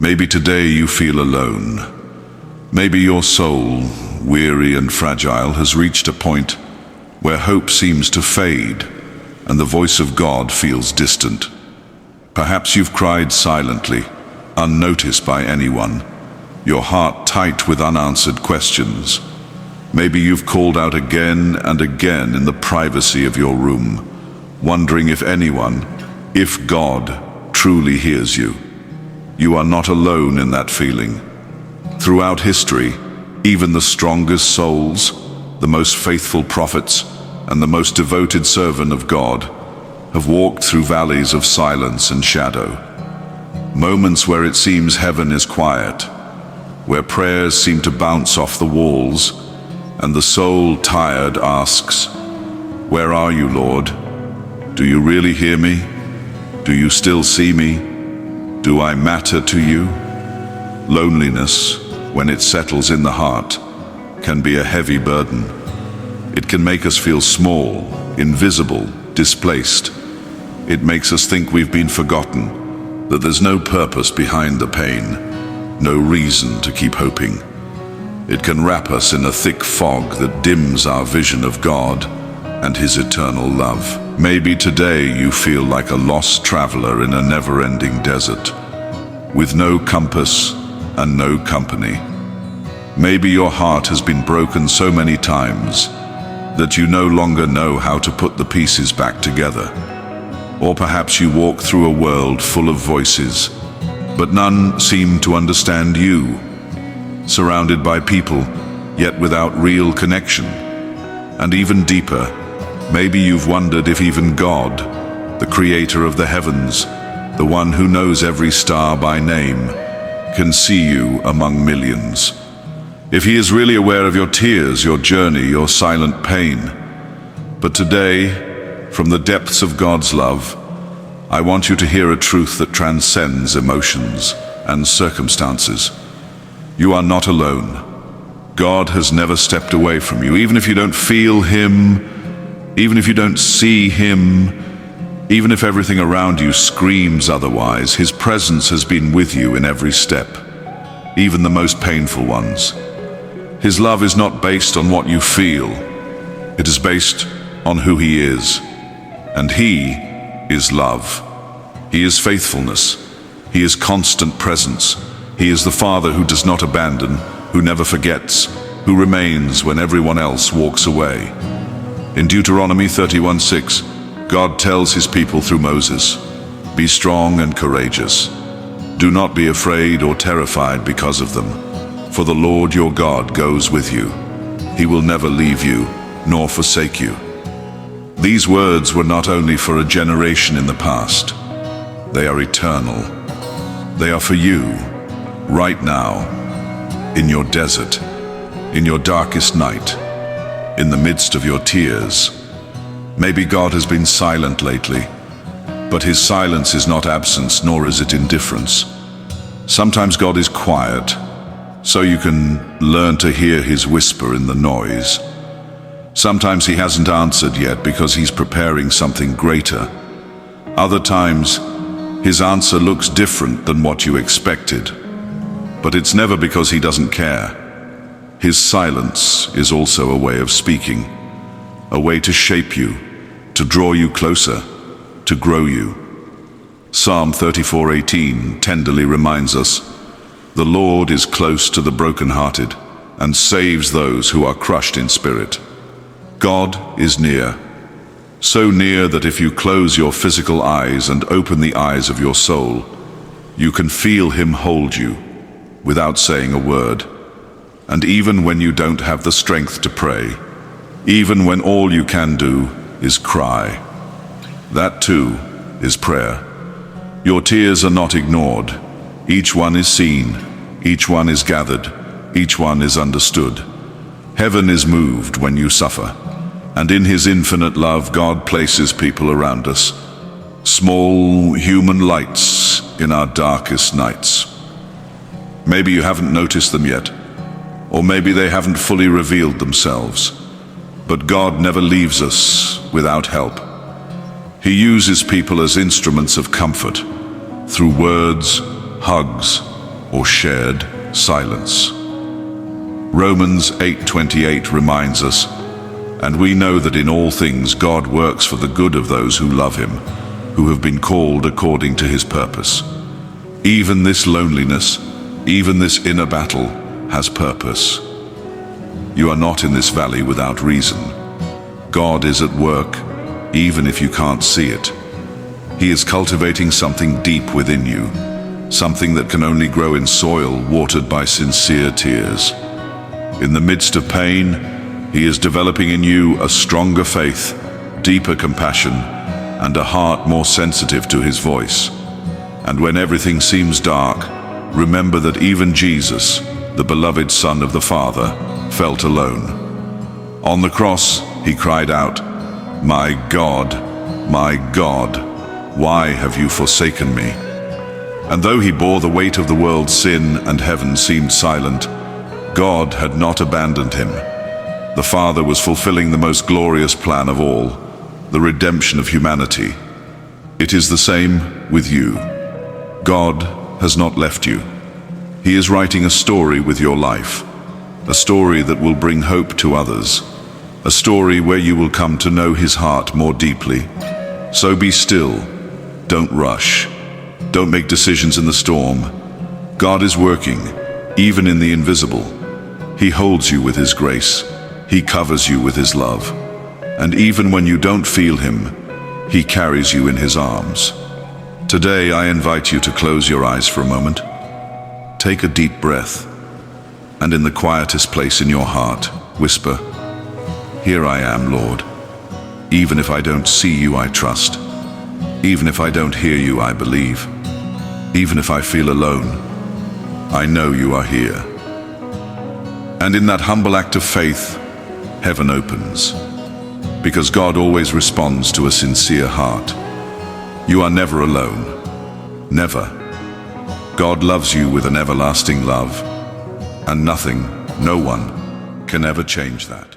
Maybe today you feel alone. Maybe your soul, weary and fragile, has reached a point where hope seems to fade and the voice of God feels distant. Perhaps you've cried silently, unnoticed by anyone, your heart tight with unanswered questions. Maybe you've called out again and again in the privacy of your room, wondering if anyone, if God, truly hears you. You are not alone in that feeling. Throughout history, even the strongest souls, the most faithful prophets, and the most devoted servant of God have walked through valleys of silence and shadow. Moments where it seems heaven is quiet, where prayers seem to bounce off the walls, and the soul, tired, asks, "Where are you, Lord? Do you really hear me? Do you still see me? Do I matter to you?" Loneliness, when it settles in the heart, can be a heavy burden. It can make us feel small, invisible, displaced. It makes us think we've been forgotten, that there's no purpose behind the pain, no reason to keep hoping. It can wrap us in a thick fog that dims our vision of God and His eternal love. Maybe today you feel like a lost traveler in a never-ending desert, with no compass and no company. Maybe your heart has been broken so many times that you no longer know how to put the pieces back together. Or perhaps you walk through a world full of voices, but none seem to understand you. Surrounded by people, yet without real connection. And even deeper, maybe you've wondered if even God, the creator of the heavens, the one who knows every star by name, can see you among millions. If He is really aware of your tears, your journey, your silent pain. But today, from the depths of God's love, I want you to hear a truth that transcends emotions and circumstances. You are not alone. God has never stepped away from you. Even if you don't feel Him, even if you don't see Him, even if everything around you screams otherwise, His presence has been with you in every step, even the most painful ones. His love is not based on what you feel. It is based on who He is. And He is love. He is faithfulness. He is constant presence. He is the Father who does not abandon, who never forgets, who remains when everyone else walks away. In Deuteronomy 31:6, God tells His people through Moses, "Be strong and courageous. Do not be afraid or terrified because of them, for the Lord your God goes with you. He will never leave you nor forsake you." These words were not only for a generation in the past, they are eternal. They are for you, right now, in your desert, in your darkest night, in the midst of your tears. Maybe God has been silent lately, but His silence is not absence, nor is it indifference. Sometimes God is quiet, so you can learn to hear His whisper in the noise. Sometimes He hasn't answered yet because He's preparing something greater. Other times, His answer looks different than what you expected. But it's never because He doesn't care. His silence is also a way of speaking, a way to shape you, to draw you closer, to grow you. Psalm 34:18 tenderly reminds us, "The Lord is close to the brokenhearted and saves those who are crushed in spirit." God is near, so near that if you close your physical eyes and open the eyes of your soul, you can feel Him hold you without saying a word. And even when you don't have the strength to pray, even when all you can do is cry, that too is prayer. Your tears are not ignored. Each one is seen, each one is gathered, each one is understood. Heaven is moved when you suffer, and in His infinite love, God places people around us, small human lights in our darkest nights. Maybe you haven't noticed them yet, or maybe they haven't fully revealed themselves, but God never leaves us without help. He uses people as instruments of comfort, through words, hugs, or shared silence. Romans 8:28 reminds us, "And we know that in all things God works for the good of those who love him, who have been called according to his purpose." Even this loneliness, even this inner battle has purpose. You are not in this valley without reason. God is at work, even if you can't see it. He is cultivating something deep within you, something that can only grow in soil watered by sincere tears. In the midst of pain, he is developing in you a stronger faith, deeper compassion, and a heart more sensitive to his voice. And when everything seems dark, remember that even Jesus, the beloved Son of the Father, felt alone. On the cross, he cried out, my God, why have you forsaken me?" And though he bore the weight of the world's sin and heaven seemed silent, God had not abandoned him. The Father was fulfilling the most glorious plan of all, the redemption of humanity. It is the same with you. God has not left you. He is writing a story with your life, a story that will bring hope to others, a story where you will come to know his heart more deeply. So be still. Don't rush. Don't make decisions in the storm. God is working, even in the invisible. He holds you with his grace. He covers you with his love. And even when you don't feel him, he carries you in his arms. Today, I invite you to close your eyes for a moment. Take a deep breath, and in the quietest place in your heart, whisper, "Here I am, Lord. Even if I don't see you, I trust. Even if I don't hear you, I believe. Even if I feel alone, I know you are here." And in that humble act of faith, heaven opens. Because God always responds to a sincere heart. You are never alone. Never. God loves you with an everlasting love, and nothing, no one, can ever change that.